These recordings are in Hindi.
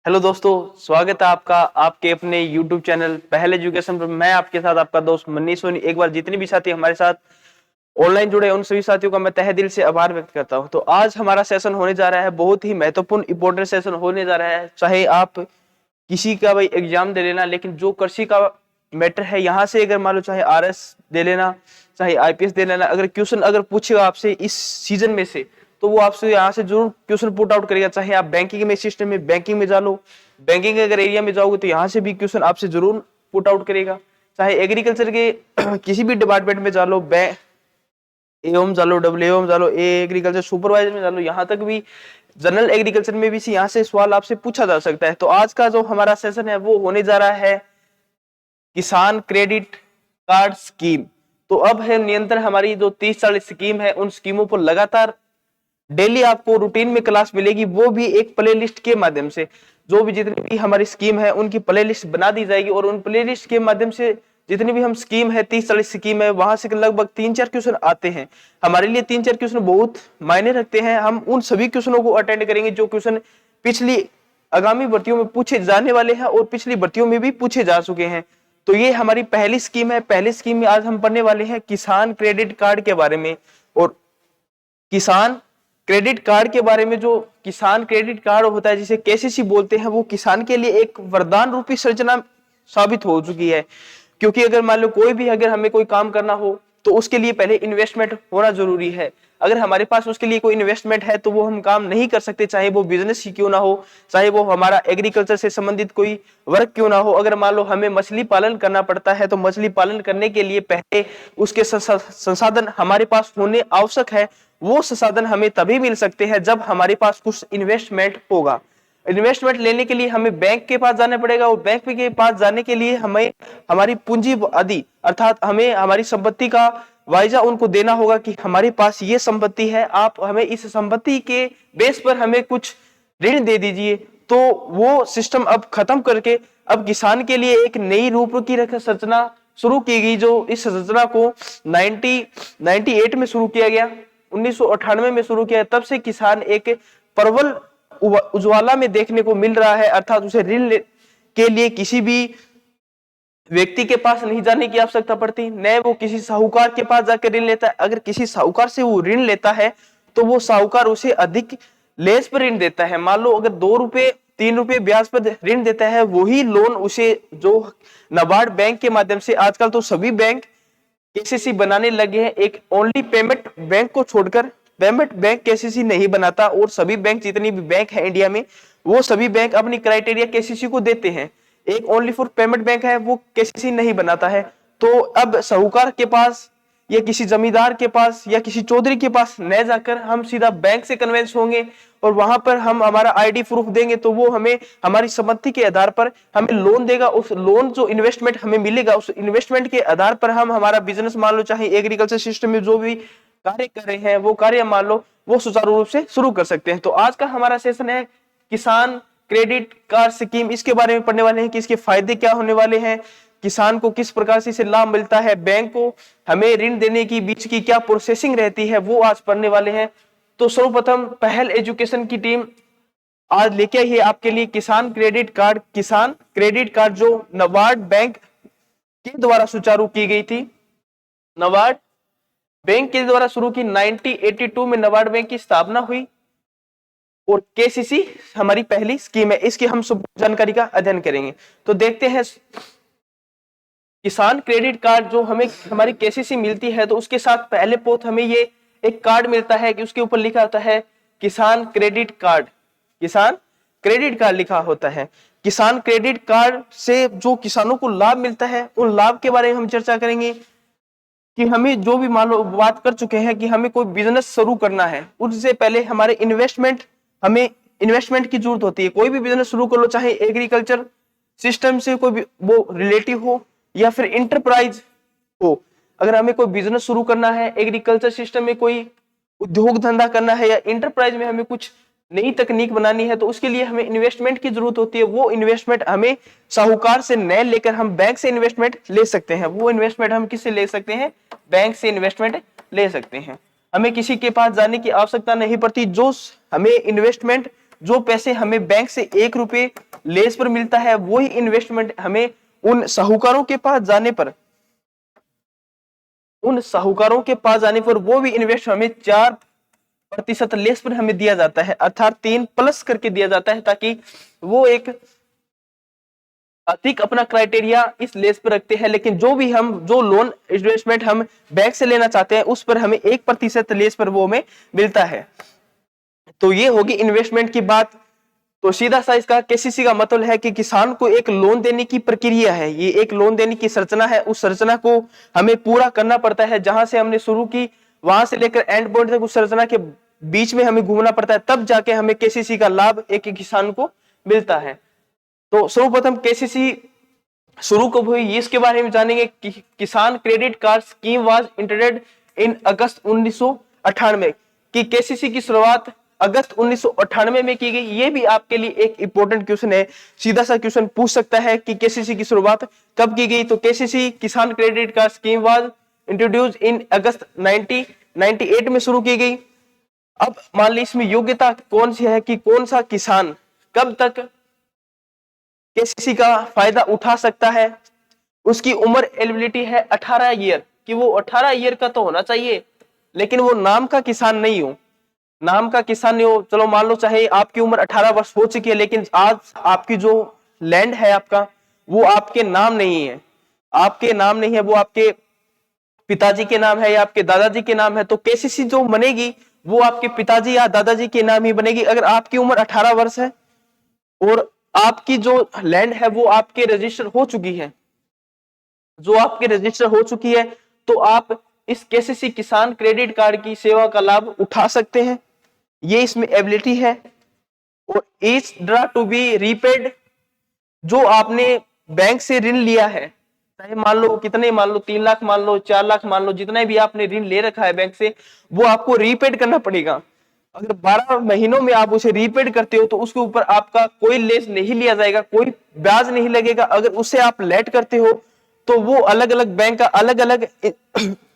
हेलो दोस्तों, स्वागत है आपका आपके अपने YouTube चैनल पहल एजुकेशन पर। मैं आपके साथ आपका दोस्त मनीष सोनी। एक बार जितने भी साथी हमारे साथ ऑनलाइन जुड़े हैं उन सभी साथियों का मैं तहे दिल से आभार व्यक्त करता हूं। तो आज हमारा सेशन होने जा रहा है, बहुत ही महत्वपूर्ण इंपॉर्टेंट सेशन होने जा रहा है। चाहे आप किसी का भाई एग्जाम दे लेना, लेकिन जो कृषि का मैटर है यहाँ से अगर मान लो चाहे RS दे लेना, चाहे IPS दे लेना, अगर क्वेश्चन अगर पूछेगा आपसे इस सीजन में से तो वो आपसे यहाँ से जरूर क्वेश्चन पुट आउट करेगा। चाहे आप बैंकिंग में सिस्टम में बैंकिंग में जा लो, बैंकिंग अगर एरिया में जाओगे तो यहाँ से भी क्वेश्चन आपसे जरूर पुट आउट करेगा। चाहे एग्रीकल्चर के किसी भी डिपार्टमेंट में जा लो, एवं जा लो, एवं जा लो, एग्रीकल्चर सुपरवाइजर में जा लो, यहाँ तक भी जनरल एग्रीकल्चर में भी यहाँ से सवाल आपसे पूछा जा सकता है। तो आज का जो हमारा सेशन है वो होने जा रहा है किसान क्रेडिट कार्ड स्कीम। तो अब है नियंत्रण हमारी जो 30-40 स्कीम है उन स्कीमों पर लगातार डेली आपको रूटीन में क्लास मिलेगी, वो भी एक प्लेलिस्ट के माध्यम से। जो भी जितनी भी हमारी स्कीम है उनकी प्लेलिस्ट बना दी जाएगी और उन प्लेलिस्ट के माध्यम से जितनी भी हम स्कीम है 30-40 स्कीम है वहां से लगभग 3-4 क्वेश्चन आते हैं। हमारे लिए 3-4 क्वेश्चन बहुत मायने रखते हैं। हम उन सभी क्वेश्चनों को अटेंड करेंगे जो क्वेश्चन पिछली आगामी भर्तियों में पूछे जाने वाले हैं और पिछली भर्तियों में भी पूछे जा चुके हैं। तो ये हमारी पहली स्कीम है। पहली स्कीम में आज हम पढ़ने वाले हैं किसान क्रेडिट कार्ड के बारे में। और किसान क्रेडिट कार्ड के बारे में, जो किसान क्रेडिट कार्ड होता है जिसे KCC बोलते हैं, वो किसान के लिए एक वरदान रूपी सर्जना साबित हो चुकी है। क्योंकि अगर मान लो कोई भी अगर हमें कोई काम करना हो तो उसके लिए पहले इन्वेस्टमेंट होना जरूरी है। अगर हमारे पास उसके लिए कोई इन्वेस्टमेंट है तो वो हम काम नहीं कर सकते, चाहे वो बिजनेस ही क्यों ना हो, चाहे वो हमारा एग्रीकल्चर से संबंधित कोई वर्क क्यों ना हो। अगर मान लो हमें मछली पालन करना पड़ता है तो मछली पालन करने के लिए पहले उसके संसाधन हमारे पास होने आवश्यक है। वो संसाधन हमें तभी मिल सकते हैं जब हमारे पास कुछ इन्वेस्टमेंट होगा। इन्वेस्टमेंट लेने के लिए हमें बैंक के पास जाना पड़ेगा और बैंक के पास जाने के लिए हमें हमारी पूंजी आदि अर्थात हमें हमारी संपत्ति का वाइजा उनको देना होगा कि हमारे पास ये संपत्ति है, आप हमें इस संपत्ति के बेस पर हमें कुछ ऋण दे दीजिए। तो वो सिस्टम अब खत्म करके अब किसान के लिए एक नई रूप की संरचना शुरू की गई। जो इस संरचना को 1998 में शुरू किया गया, 1998 में शुरू किया। तब से किसान एक प्रबल उज्ज्वला में देखने को मिल रहा है। अर्थात उसे ऋण के लिए किसी भी व्यक्ति के पास नहीं जाने की आवश्यकता पड़ती, न वो किसी साहूकार के पास जाकर ऋण लेता है। अगर किसी साहूकार से वो ऋण लेता है तो वो साहूकार उसे अधिक लेस पर ऋण देता है। मान लो अगर 2 रुपए 3 रुपए ब्याज पर ऋण देता है, वही लोन उसे जो नाबार्ड बैंक के माध्यम से, आजकल तो सभी बैंक KCC बनाने लगे हैं, एक ओनली पेमेंट बैंक को छोड़कर पेमेंट बैंक KCC नहीं बनाता। और सभी बैंक जितनी भी बैंक है इंडिया में वो सभी बैंक अपनी क्राइटेरिया KCC को देते हैं। एक ओनली फॉर पेमेंट बैंक है वो KCC नहीं बनाता है। तो अब साहूकार के पास या किसी जमींदार के पास या किसी चौधरी के पास न जाकर हम सीधा बैंक से कन्वेंस होंगे और वहां पर हम हमारा ID प्रूफ देंगे तो वो हमें हमारी संपत्ति के आधार पर हमें लोन देगा। उस लोन जो इन्वेस्टमेंट हमें मिलेगा उस इन्वेस्टमेंट के आधार पर हम हमारा बिजनेस, मान लो चाहे एग्रीकल्चर सिस्टम में जो भी कार्य कर रहे हैं वो कार्य मान लो वो सुचारू रूप से शुरू कर सकते हैं। तो आज का हमारा सेशन है किसान क्रेडिट कार्ड स्कीम। इसके बारे में पढ़ने वाले हैं कि इसके फायदे क्या होने वाले हैं, किसान को किस प्रकार से इसे लाभ मिलता है, बैंक को हमें ऋण देने की बीच की क्या प्रोसेसिंग रहती है, वो आज पढ़ने वाले हैं। तो सर्वप्रथम पहल एजुकेशन की टीम आज लेके आई है आपके लिए किसान क्रेडिट कार्ड। किसान क्रेडिट कार्ड जो नाबार्ड बैंक के द्वारा सुचारू की गई थी, नाबार्ड बैंक के द्वारा शुरू की 1982 में नाबार्ड बैंक की स्थापना हुई और KCC हमारी पहली स्कीम है। इसकी हम सब जानकारी का अध्ययन करेंगे। तो देखते हैं किसान क्रेडिट कार्ड जो हमें हमारी KCC मिलती है तो उसके साथ पहले पोत हमें ये एक कार्ड मिलता है कि उसके ऊपर लिखा होता है किसान क्रेडिट कार्ड। किसान क्रेडिट कार्ड लिखा होता है। किसान क्रेडिट कार्ड से जो किसानों को लाभ मिलता है उन लाभ के बारे में हम चर्चा करेंगे कि हमें जो भी मान लो बात कर चुके हैं कि हमें कोई बिजनेस शुरू करना है उससे पहले हमारे हमें इन्वेस्टमेंट की जरूरत होती है। कोई भी बिजनेस शुरू कर लो, चाहे एग्रीकल्चर सिस्टम से कोई भी वो रिलेटिव हो या फिर इंटरप्राइज हो। अगर हमें कोई बिजनेस शुरू करना है, एग्रीकल्चर सिस्टम में कोई उद्योग धंधा करना है या इंटरप्राइज में हमें कुछ नई तकनीक बनानी है तो उसके लिए हमें इन्वेस्टमेंट की जरूरत होती है। वो इन्वेस्टमेंट हमें साहूकार से न लेकर हम बैंक से इन्वेस्टमेंट ले सकते हैं। वो इन्वेस्टमेंट हम किससे ले सकते हैं? बैंक से इन्वेस्टमेंट ले सकते हैं। हमें किसी के पास जाने की आवश्यकता नहीं पड़ती। जो हमें इन्वेस्टमेंट जो पैसे हमें बैंक से 1 रुपए लेस पर मिलता है, वही इन्वेस्टमेंट हमें उन साहूकारों के पास जाने पर वो भी इन्वेस्ट हमें 4% लेस पर हमें दिया जाता है, अर्थात 3 प्लस करके दिया जाता है, ताकि वो एक अधिक अपना क्राइटेरिया इस लेस पर रखते हैं। लेकिन जो लोन इन्वेस्टमेंट हम बैंक से लेना चाहते हैं, उस पर हमें 1% लेस पर वो हमें मिलता है। तो ये होगी इन्वेस्टमेंट की बात। तो सीधा सा इसका केसीसी का मतलब है कि किसान को एक लोन देने की प्रक्रिया है, ये एक लोन देने की संरचना है। उस संरचना को हमें पूरा करना पड़ता है, जहां से हमने शुरू की वहां से लेकर एंड पॉइंट तक उस संरचना के बीच में हमें घूमना पड़ता है, तब जाके हमें केसीसी का लाभ एक किसान को मिलता है। तो सर्वप्रथम केसीसी शुरू कब हुई इसके बारे में जानेंगे। Kisan credit card scheme was introduced in August 1998 की केसीसी की शुरुआत अगस्त 1998 में की गई। ये भी आपके लिए एक इंपॉर्टेंट क्वेश्चन है, सीधा सा क्वेश्चन पूछ सकता है कि केसीसी की शुरुआत कब की गई। तो KCC Kisan credit card scheme was introduced in August 1998 में शुरू की गई। अब मान ली इसमें योग्यता कौन सी है कि कौन सा किसान कब तक केसीसी का फायदा उठा सकता है। उसकी उम्र एलिजिबिलिटी है 18 ईयर, कि वो 18 ईयर का तो होना चाहिए, लेकिन वो नाम का किसान नहीं हो, चलो मान लो चाहे आपकी उम्र 18 वर्ष हो चुकी है, लेकिन आज आपकी जो लैंड है आपका, वो आपके नाम नहीं है, वो आपके पिताजी के नाम है या आपके दादाजी के नाम है। तो केसीसी जो बनेगी वो आपके पिताजी या दादाजी के नाम ही बनेगी। अगर आपकी उम्र 18 वर्ष है और आपकी जो लैंड है वो आपके रजिस्टर हो चुकी है, तो आप इस केसीसी किसान क्रेडिट कार्ड की सेवा का लाभ उठा सकते हैं। ये इसमें एबिलिटी है। और each draw to be repaid, जो आपने बैंक से ऋण लिया है, चाहे मान लो 3 लाख मान लो, 4 लाख मान लो, जितना भी आपने ऋण ले रखा है बैंक से, वो आपको रीपेड करना पड़ेगा। अगर 12 महीनों में आप उसे रीपेड करते हो तो उसके ऊपर आपका कोई लेस नहीं लिया जाएगा, कोई ब्याज नहीं लगेगा। अगर उसे आप लेट करते हो तो वो अलग अलग बैंक का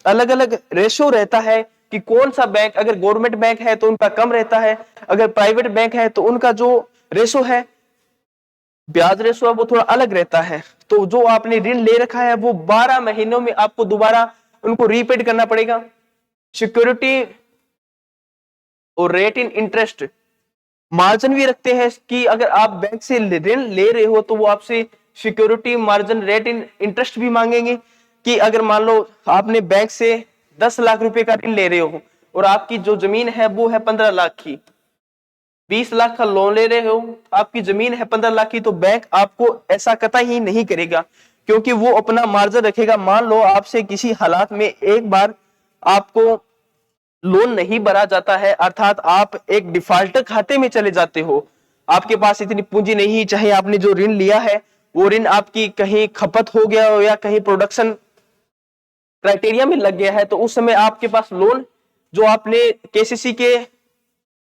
अलग अलग रेशो रहता है कि कौन सा बैंक, अगर गवर्नमेंट बैंक है तो उनका कम रहता है, अगर प्राइवेट बैंक है तो उनका जो रेशो है, ब्याज रेशो है, वो थोड़ा अलग रहता है। तो जो आपने ऋण ले रखा है वो 12 महीनों में आपको दोबारा उनको रीपेड करना पड़ेगा। सिक्योरिटी और रेट इन इंटरेस्ट, मार्जिन भी रखते हैं कि अगर आप बैंक से ऋण ले रहे हो तो वो आपसे security margin rate in interest भी मांगेंगे। कि अगर मान लो आपने बैंक से 10 लाख रुपए का ऋण ले रहे हो और आपकी जो जमीन है वो है 15 लाख की, 20 लाख का लोन ले रहे हो, आपकी जमीन है 15 लाख की, तो बैंक आपको ऐसा कतई ही नहीं करेगा, क्योंकि वो अपना मार्जिन रखेगा। मान लो आपसे किसी हालात में एक बार आपको लोन नहीं भरा जाता है, अर्थात आप एक डिफॉल्टर खाते में चले जाते हो, आपके पास इतनी पूंजी नहीं, चाहे आपने जो ऋण लिया है वो ऋण आपकी कहीं खपत हो गया हो या कहीं प्रोडक्शन क्राइटेरिया में लग गया है, तो उस समय आपके पास लोन जो आपने केसीसी के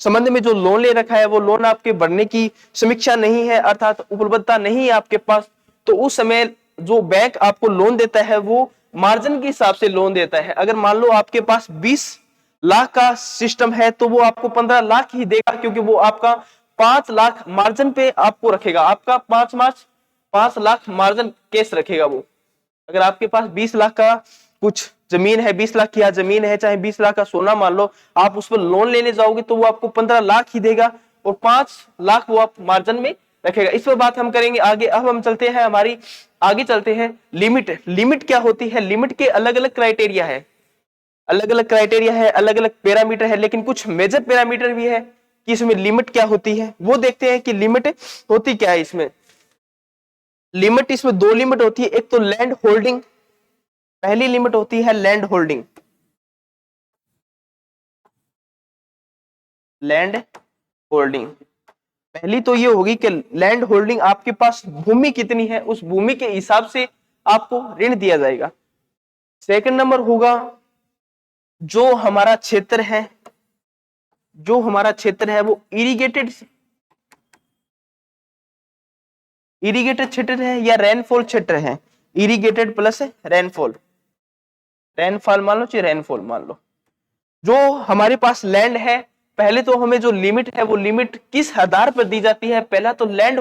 संबंध में जो लोन ले रखा है वो लोन आपके भरने की समीक्षा नहीं है, अर्थात उपलब्धता नहीं है आपके पास, तो उस समय जो बैंक आपको लोन देता है वो मार्जिन के हिसाब से लोन देता है। अगर मान लो आपके पास 20 लाख का सिस्टम है तो वो आपको 15 लाख ही देगा, क्योंकि वो आपका 5 लाख मार्जिन पे आपको रखेगा, आपका 5 लाख मार्जिन केस रखेगा वो। अगर आपके पास 20 लाख का कुछ जमीन है, 20 लाख की जमीन है, चाहे 20 लाख का सोना मान लो, आप उस पर लोन लेने जाओगे तो वो आपको 15 लाख ही देगा और 5 लाख वो आप मार्जिन में रखेगा। इस पर बात हम करेंगे आगे। अब हम चलते हैं लिमिट क्या होती है। लिमिट के अलग अलग क्राइटेरिया है, अलग अलग पैरामीटर है, लेकिन कुछ मेजर पैरामीटर भी है कि इसमें लिमिट क्या होती है, वो देखते हैं कि लिमिट होती क्या है। इसमें 2 लिमिट होती है। एक तो लैंड होल्डिंग, पहली लिमिट होती है लैंड होल्डिंग। पहली तो ये होगी कि लैंड होल्डिंग, आपके पास भूमि कितनी है, उस भूमि के हिसाब से आपको ऋण दिया जाएगा। सेकंड नंबर होगा जो हमारा क्षेत्र है वो इरिगेटेड क्षेत्र है या रेनफॉल क्षेत्र है। इरिगेटेड प्लस रेनफॉल मान लो, चाहे रेनफॉल मान लो। जो हमारे पास लैंड है पहले तो हमें जो लिमिट है वो लिमिट किस आधार पर दी जाती है। पहला तो लैंड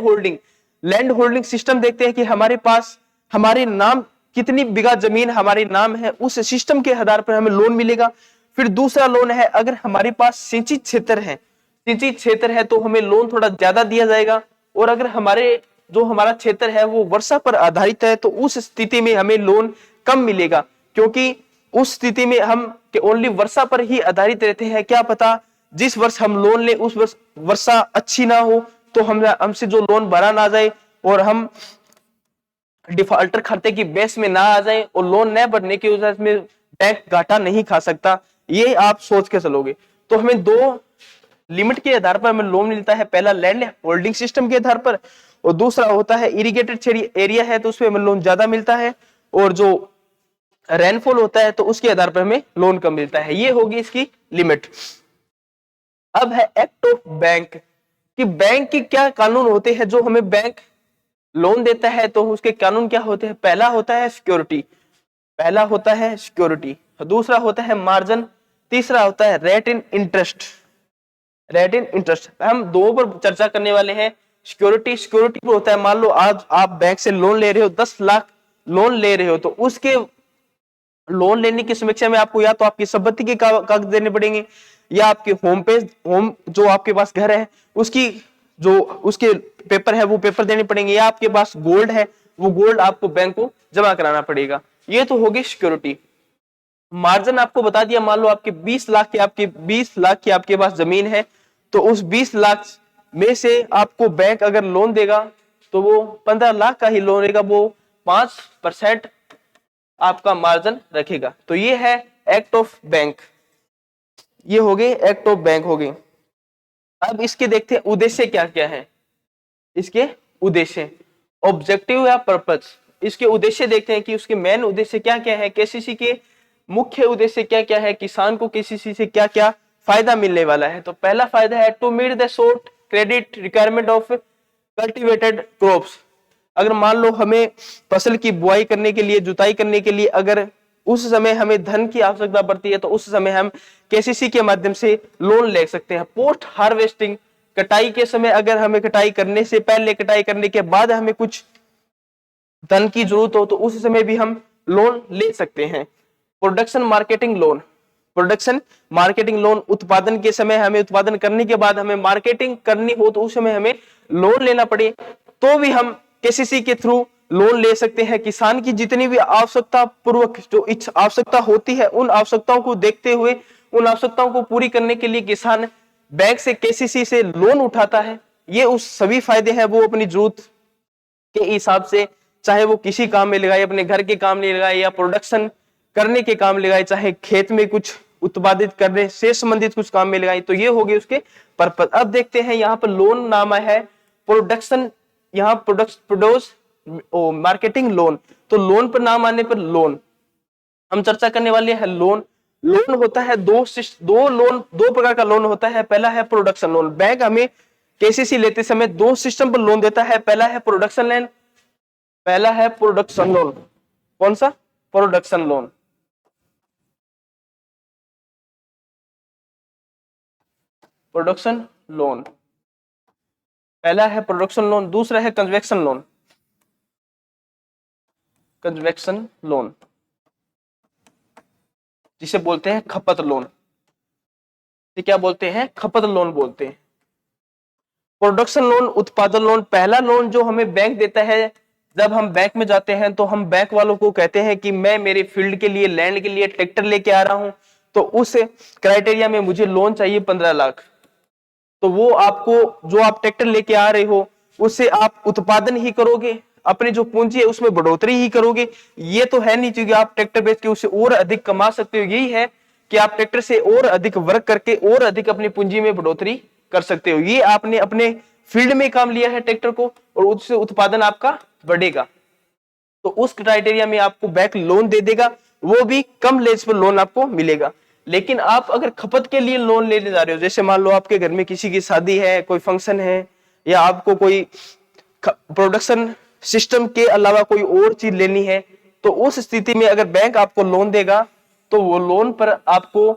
होल्डिंग सिस्टम देखते हैं कि हमारे पास हमारे नाम कितनी बीघा जमीन हमारे नाम है, उस सिस्टम के आधार पर हमें लोन मिलेगा। फिर दूसरा लोन है, अगर हमारे पास सिंचित क्षेत्र है तो हमें लोन थोड़ा ज्यादा दिया जाएगा। और अगर हमारा क्षेत्र है वो वर्षा पर आधारित है तो उस स्थिति में हमें लोन कम मिलेगा, क्योंकि उस स्थिति में हम ओनली वर्षा पर ही आधारित रहते हैं। क्या पता जिस वर्ष हम लोन ले उस वर्ष वर्षा अच्छी ना हो तो हमसे जो लोन भरा ना जाए और हम डिफॉल्टर खाते की बेस में ना आ जाए और लोन न भरने की वजह से बैंक घाटा नहीं खा सकता, ये आप सोच के चलोगे। तो हमें दो लिमिट के आधार पर हमें लोन मिलता है, पहला लैंड होल्डिंग सिस्टम के आधार पर और दूसरा होता है इरिगेटेड एरिया है तो उसमें हमें लोन ज्यादा मिलता है, और जो रेनफॉल होता है तो उसके आधार पर हमें लोन कम मिलता है। ये होगी इसकी लिमिट। अब है एक्ट ऑफ बैंक कि बैंक के क्या कानून होते हैं। जो हमें बैंक लोन देता है तो उसके कानून क्या होते हैं। पहला होता है सिक्योरिटी, दूसरा होता है मार्जिन, तीसरा होता है रेट इन इंटरेस्ट। हम दो पर चर्चा करने वाले हैं। सिक्योरिटी पर होता है, मान लो आज आप बैंक से लोन ले रहे हो, 10 लाख लोन ले रहे हो, तो उसके लोन लेने की समीक्षा में आपको या तो आपकी संपत्ति के कागज देने पड़ेंगे, या आपके होम जो आपके पास घर है उसकी जो उसके पेपर है वो पेपर देने पड़ेंगे, या आपके पास गोल्ड है वो गोल्ड आपको बैंक को जमा कराना पड़ेगा। ये तो होगी सिक्योरिटी। मार्जिन आपको बता दिया, मान लो आपके 20 लाख की आपके पास जमीन है, तो उस 20 लाख में से आपको बैंक अगर लोन देगा तो वो 15 लाख का ही लोन देगा, वो 5% आपका मार्जिन रखेगा। तो ये है एक्ट ऑफ बैंक, ये हो गए एक्ट ऑफ बैंक हो गए। अब इसके देखते हैं उद्देश्य क्या क्या है। इसके उद्देश्य ऑब्जेक्टिव या पर्पस, इसके उद्देश्य देखते हैं कि उसके मेन उद्देश्य क्या क्या है, केसीसी के मुख्य उद्देश्य क्या क्या है, किसान को केसीसी से क्या क्या फायदा मिलने वाला है। तो पहला फायदा है to meet the short credit requirement of cultivated crops. अगर मान लो हमें फसल की बुआई करने के लिए, जुताई करने के लिए अगर उस समय हमें धन की आवश्यकता पड़ती है तो उस समय हम केसीसी के माध्यम से लोन ले सकते हैं। पोस्ट हार्वेस्टिंग, कटाई के समय अगर हमें कटाई करने से पहले, कटाई करने के बाद हमें कुछ धन की जरूरत हो तो उस समय भी हम लोन ले सकते हैं। प्रोडक्शन मार्केटिंग लोन, उत्पादन के समय हमें उत्पादन करने के बाद हमें मार्केटिंग करनी हो तो उस समय हमें लोन लेना पड़े तो भी हम केसीसी के थ्रू लोन ले सकते हैं। किसान की जितनी भी आवश्यकता पूर्वक जो आवश्यकता होती है उन आवश्यकताओं को देखते हुए, उन आवश्यकताओं को पूरी करने के लिए किसान बैंक से, केसीसी से लोन उठाता है। ये उस सभी फायदे हैं वो अपनी जरूरत के हिसाब से, चाहे वो किसी काम में लगाए, अपने घर के काम में लगाए या प्रोडक्शन करने के काम लगाए, चाहे खेत में कुछ उत्पादित करने से संबंधित कुछ काम में लगाए। तो ये हो गए उसके पर्पस। अब देखते हैं यहाँ पर लोन नामा है प्रोडक्शन, यहाँ प्रोड्यूस मार्केटिंग लोन। तो लोन पर नाम आने पर लोन हम चर्चा करने वाले हैं। लोन होता है दो प्रकार का लोन होता है। पहला है प्रोडक्शन लोन। बैंक हमें केसीसी लेते समय दो सिस्टम पर लोन देता है। पहला है प्रोडक्शन लोन। कौन सा? Production loan. पहला है प्रोडक्शन लोन, दूसरा है कन्वेक्शन लोन जिसे बोलते हैं खपत लोन। क्या बोलते हैं? खपत लोन बोलते हैं। प्रोडक्शन लोन, उत्पादन लोन। पहला लोन जो हमें बैंक देता है, जब हम बैंक में जाते हैं तो हम बैंक वालों को कहते हैं कि मैं मेरे फील्ड के लिए, लैंड के लिए ट्रैक्टर लेके आ रहा हूं, तो उस क्राइटेरिया में मुझे लोन चाहिए 15 लाख। तो वो आपको, जो आप ट्रैक्टर लेके आ रहे हो उससे आप उत्पादन ही करोगे, अपनी जो पूंजी है उसमें बढ़ोतरी ही करोगे। ये तो है नहीं कि आप ट्रैक्टर बेच के उससे और अधिक कमा सकते हो। यही है कि आप ट्रैक्टर से और अधिक वर्क करके और अधिक अपनी पूंजी में बढ़ोतरी कर सकते हो। ये आपने अपने फील्ड में काम लिया है ट्रैक्टर को और उससे उत्पादन आपका बढ़ेगा। तो उस क्राइटेरिया में आपको बैंक लोन दे देगा, वो भी कम लेज पर लोन आपको मिलेगा। लेकिन आप अगर खपत के लिए लोन लेने जा रहे हो, जैसे मान लो आपके घर में किसी की शादी है, कोई फंक्शन है, या आपको कोई प्रोडक्शन सिस्टम के अलावा कोई और चीज लेनी है, तो उस स्थिति में अगर बैंक आपको लोन देगा तो वो लोन पर आपको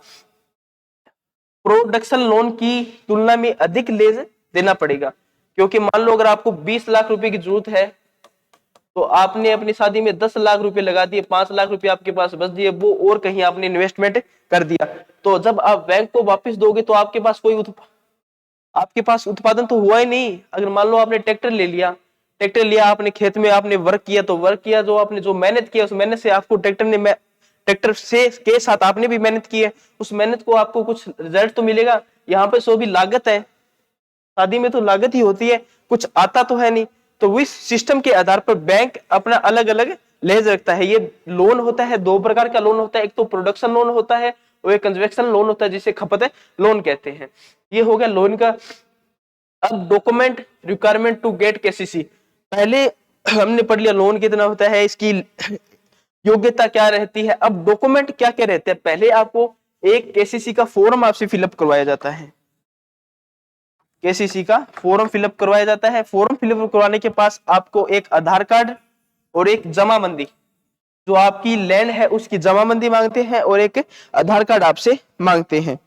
प्रोडक्शन लोन की तुलना में अधिक लेज देना पड़ेगा, क्योंकि मान लो अगर आपको 20 लाख रुपए की जरूरत है तो आपने अपनी शादी में 10 लाख रुपए लगा दिए, 5 लाख रुपए आपके पास बच दिए, वो और कहीं आपने इन्वेस्टमेंट कर दिया। तो जब आप बैंक को वापस दोगे तो आपके पास आपके पास उत्पादन तो हुआ ही नहीं। अगर मान लो आपने ट्रैक्टर ले लिया, ट्रैक्टर लिया आपने, खेत में आपने वर्क किया, तो वर्क किया, जो आपने जो मेहनत किया उस मेहनत से आपको ट्रैक्टर से के साथ आपने भी मेहनत की है, उस मेहनत को आपको कुछ रिजल्ट तो मिलेगा। यहाँ पे सो भी लागत है, शादी में तो लागत ही होती है, कुछ आता तो है नहीं। तो इस सिस्टम के आधार पर बैंक अपना अलग अलग लेज रखता है। ये लोन होता है, दो प्रकार का लोन होता है, एक तो प्रोडक्शन लोन होता है और एक कंजवेक्शन लोन होता है, जिसे खपत लोन कहते हैं। ये हो गया लोन का। अब document requirement to get KCC, पहले हमने पढ़ लिया लोन कितना होता है, इसकी योग्यता क्या रहती है। अब डॉक्यूमेंट क्या क्या रहते हैं, पहले आपको एक केसीसी का फॉर्म आपसे फिलअप करवाया जाता है, केसीसी का फॉर्म फिलअप करवाया जाता है। फॉर्म फिलअप करवाने के पास आपको एक आधार कार्ड और एक जमाबंदी, जो आपकी लैंड है उसकी जमाबंदी मांगते हैं और एक आधार कार्ड आपसे मांगते हैं।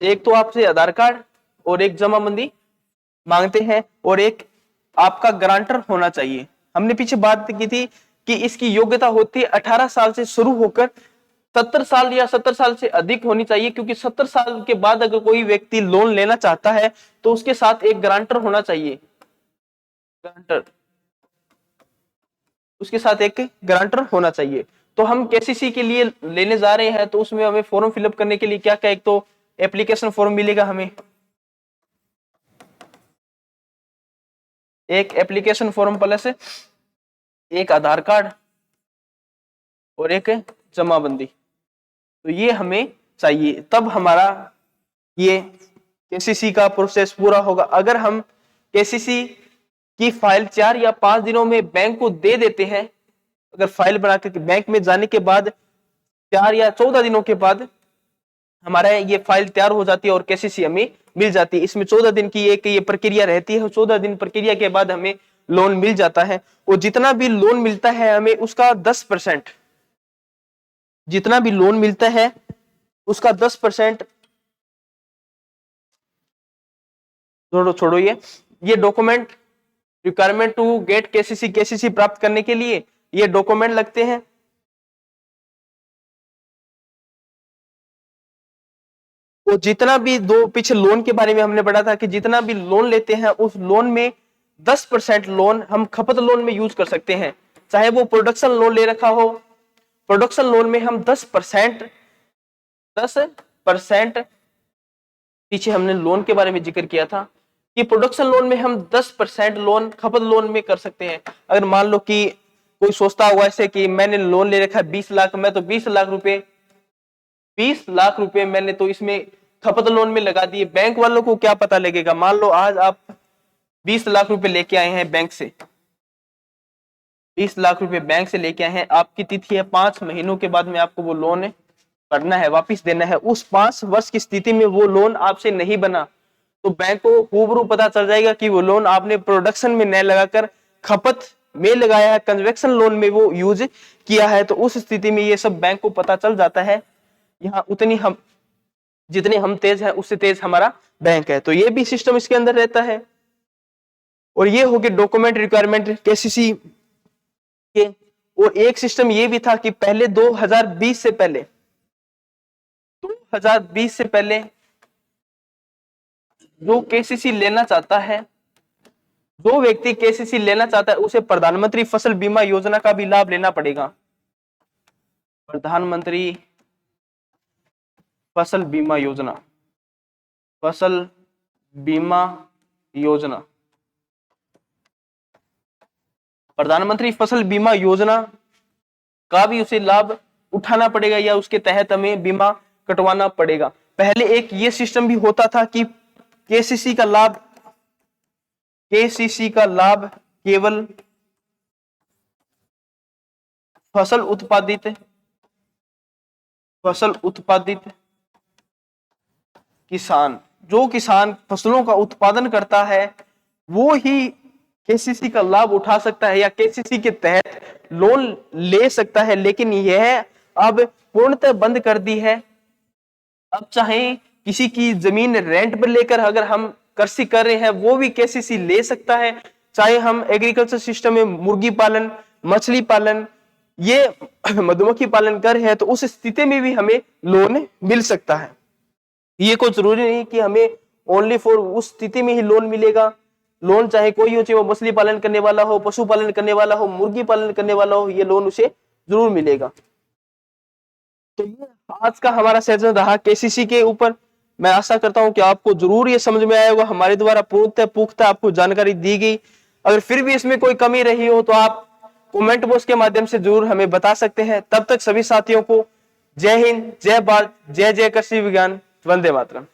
एक तो आपसे आधार कार्ड और एक जमाबंदी मांगते हैं और एक आपका गारंटर होना चाहिए। हमने पीछे बात की थी कि इसकी योग्यता होती है 18 साल से शुरू होकर 70 साल या 70 साल से अधिक होनी चाहिए, क्योंकि 70 साल के बाद अगर कोई व्यक्ति लोन लेना चाहता है तो उसके साथ एक गारंटर होना चाहिए, गारंटर, उसके साथ एक गारंटर होना चाहिए। तो हम केसीसी के लिए लेने जा रहे हैं, तो उसमें हमें फॉर्म फिलअप करने के लिए क्या क्या, एक तो एप्लीकेशन फॉर्म मिलेगा हमें, एक एप्लीकेशन फॉर्म प्लस एक आधार कार्ड और एक जमाबंदी, तो ये हमें चाहिए, तब हमारा ये केसीसी का प्रोसेस पूरा होगा। अगर हम केसीसी की फाइल 4 या 5 दिनों में बैंक को दे देते हैं, अगर फाइल बना के बैंक में जाने के बाद 4 या 14 दिनों के बाद हमारा ये फाइल तैयार हो जाती है और केसीसी हमें मिल जाती है। इसमें 14 दिन की एक ये प्रक्रिया रहती है, 14 दिन प्रक्रिया के बाद हमें लोन मिल जाता है। और जितना भी लोन मिलता है हमें उसका 10%, जितना भी लोन मिलता है उसका 10%, छोड़ो ये document requirement to get KCC, KCC प्राप्त करने के लिए ये डॉक्यूमेंट लगते हैं। वो जितना भी दो पीछे लोन के बारे में हमने पढ़ा था कि जितना भी लोन लेते हैं उस लोन में 10% लोन हम खपत लोन में यूज कर सकते हैं, चाहे वो प्रोडक्शन लोन ले रखा हो। प्रोडक्शन लोन में हम 10% पीछे हमने लोन के बारे में जिक्र किया था कि प्रोडक्शन लोन में हम 10% लोन खपत लोन में कर सकते हैं। अगर मान लो कि कोई सोचता हुआ ऐसे कि मैंने लोन ले रखा है 20 लाख, मैं तो 20 लाख रुपए मैंने तो इसमें खपत लोन में लगा दिए। बैंक वालों को क्या पता लगेगा, मान लो आज आप 20 लाख रुपए लेके आए हैं बैंक से, 20 लाख रुपए बैंक से लेके आए हैं, आपकी तिथि है 5 महीनों के बाद में आपको वो लोन करना है, वापिस देना है। उस 5 वर्ष की स्थिति में वो लोन आपसे नहीं बना तो बैंक को खूबरू पता चल जाएगा कि वो लोन आपने प्रोडक्शन में न लगाकर खपत में लगाया है, कंजवेक्शन लोन में वो यूज किया है। तो उस स्थिति में ये सब बैंक को पता चल जाता है। यहाँ जितने हम तेज हैं उससे तेज हमारा बैंक है। तो ये भी सिस्टम इसके अंदर रहता है। और ये हो गए डॉक्यूमेंट रिक्वायरमेंट केसीसी के। और एक सिस्टम ये भी था कि पहले 2020 से पहले जो केसीसी लेना चाहता है, जो व्यक्ति केसीसी लेना चाहता है उसे प्रधानमंत्री फसल बीमा योजना का भी लाभ लेना पड़ेगा। प्रधानमंत्री फसल बीमा योजना, फसल बीमा योजना, प्रधानमंत्री फसल बीमा योजना का भी उसे लाभ उठाना पड़ेगा या उसके तहत हमें बीमा कटवाना पड़ेगा। पहले एक ये सिस्टम भी होता था कि केसीसी का लाभ केवल फसल उत्पादित किसान, जो किसान फसलों का उत्पादन करता है वो ही केसीसी का लाभ उठा सकता है या केसीसी के तहत लोन ले सकता है। लेकिन यह अब पूर्णतः बंद कर दी है। अब चाहे किसी की जमीन रेंट पर लेकर अगर हम कृषि कर रहे हैं वो भी केसीसी ले सकता है, चाहे हम एग्रीकल्चर सिस्टम में मुर्गी पालन, मछली पालन, ये मधुमक्खी पालन कर रहे हैं तो उस स्थिति में भी हमें लोन मिल सकता है। ये कोई जरूरी नहीं कि हमें ओनली फॉर उस स्थिति में ही लोन मिलेगा। लोन चाहे कोई हो, चाहे वो मछली पालन करने वाला हो, पशु पालन करने वाला हो, मुर्गी पालन करने वाला हो, ये लोन उसे जरूर मिलेगा। तो ये आज का हमारा सेशन रहा केसीसी के ऊपर। मैं आशा करता हूं कि आपको जरूर ये समझ में आया होगा, हमारे द्वारा पूर्णतः पुख्ता आपको जानकारी दी गई। अगर फिर भी इसमें कोई कमी रही हो तो आप कमेंट बॉक्स के माध्यम से जरूर हमें बता सकते हैं। तब तक सभी साथियों को जय हिंद, जय भारत, जय जय कृषि विज्ञान, वंदे मातरम।